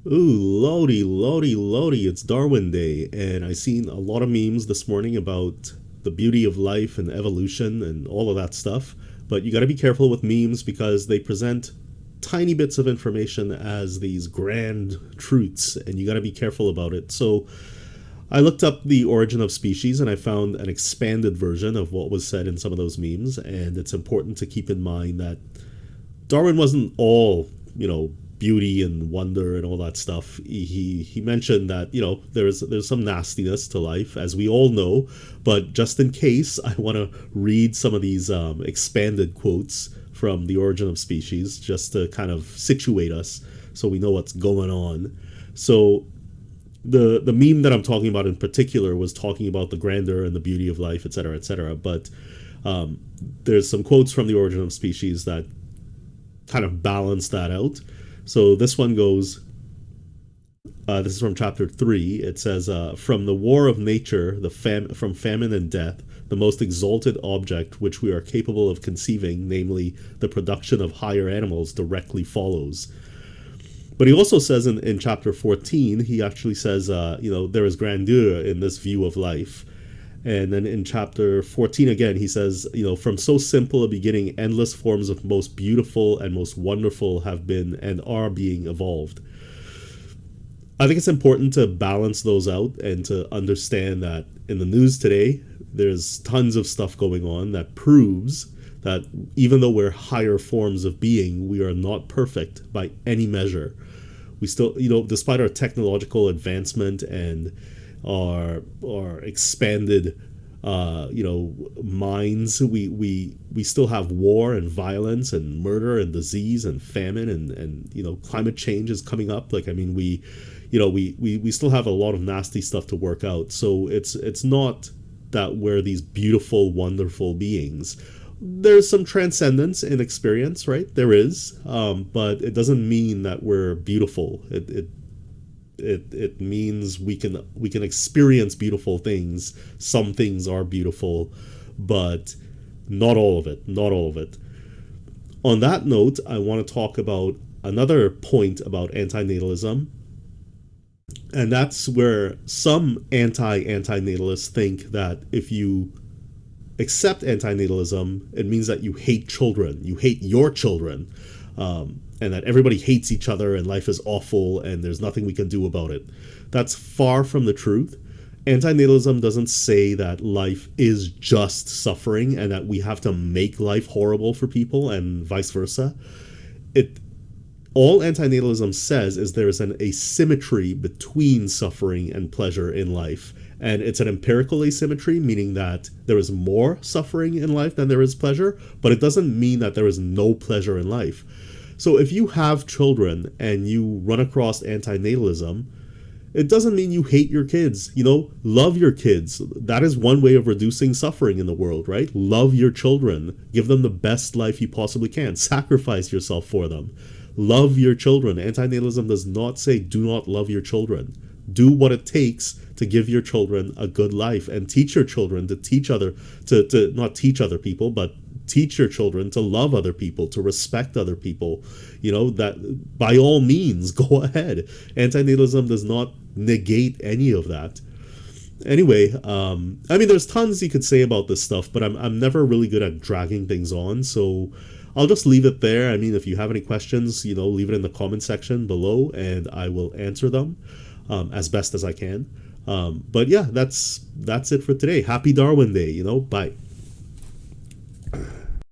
Ooh, lodi, it's Darwin Day, and I seen a lot of memes this morning about the beauty of life and evolution and all of that stuff. But you got to be careful with memes because they present tiny bits of information as these grand truths, and you got to be careful about it. So I looked up the origin of species and I found an expanded version of what was said in some of those memes, and it's important to keep in mind that Darwin wasn't all, beauty and wonder and all that stuff. He mentioned that there's some nastiness to life, as we all know. But just in case, I want to read some of these expanded quotes from The Origin of Species, just to kind of situate us so we know what's going on. So the meme that I'm talking about in particular was talking about the grandeur and the beauty of life, etc., etc. But um, there's some quotes from The Origin of Species that kind of balance that out. So this one goes, this is from chapter 3. It says, from the war of nature, from famine and death, the most exalted object which we are capable of conceiving, namely the production of higher animals, directly follows. But he also says in chapter 14, he actually says, there is grandeur in this view of life. And then in chapter 14 again, he says, from so simple a beginning, endless forms of most beautiful and most wonderful have been and are being evolved. I think it's important to balance those out and to understand that in the news today, there's tons of stuff going on that proves that even though we're higher forms of being, we are not perfect by any measure. We still, despite our technological advancement and our expanded minds, we still have war and violence and murder and disease and famine and climate change is coming up. Like, I mean, we still have a lot of nasty stuff to work out. So it's not that we're these beautiful, wonderful beings. There's some transcendence in experience, right? There is, but it doesn't mean that we're beautiful. It means we can experience beautiful things. Some things are beautiful, but not all of it. Not all of it. On that note, I want to talk about another point about antinatalism, and that's where some anti-antinatalists think that if you accept antinatalism, it means that you hate children. You hate your children. And that everybody hates each other and life is awful and there's nothing we can do about it. That's far from the truth. Antinatalism doesn't say that life is just suffering and that we have to make life horrible for people and vice versa. It All antinatalism says is there is an asymmetry between suffering and pleasure in life. And it's an empirical asymmetry, meaning that there is more suffering in life than there is pleasure, but it doesn't mean that there is no pleasure in life. So if you have children and you run across antinatalism, it doesn't mean you hate your kids. Love your kids. That is one way of reducing suffering in the world, right? Love your children. Give them the best life you possibly can. Sacrifice yourself for them. Love your children. Antinatalism does not say do not love your children. Do what it takes to give your children a good life and teach your children to to not teach other people, but teach your children to love other people, to respect other people. That by all means, go ahead. Antinatalism does not negate any of that. Anyway, there's tons you could say about this stuff, but I'm never really good at dragging things on, so I'll just leave it there. If you have any questions, leave it in the comment section below, and I will answer them as best as I can. But yeah, that's it for today. Happy Darwin Day. Bye.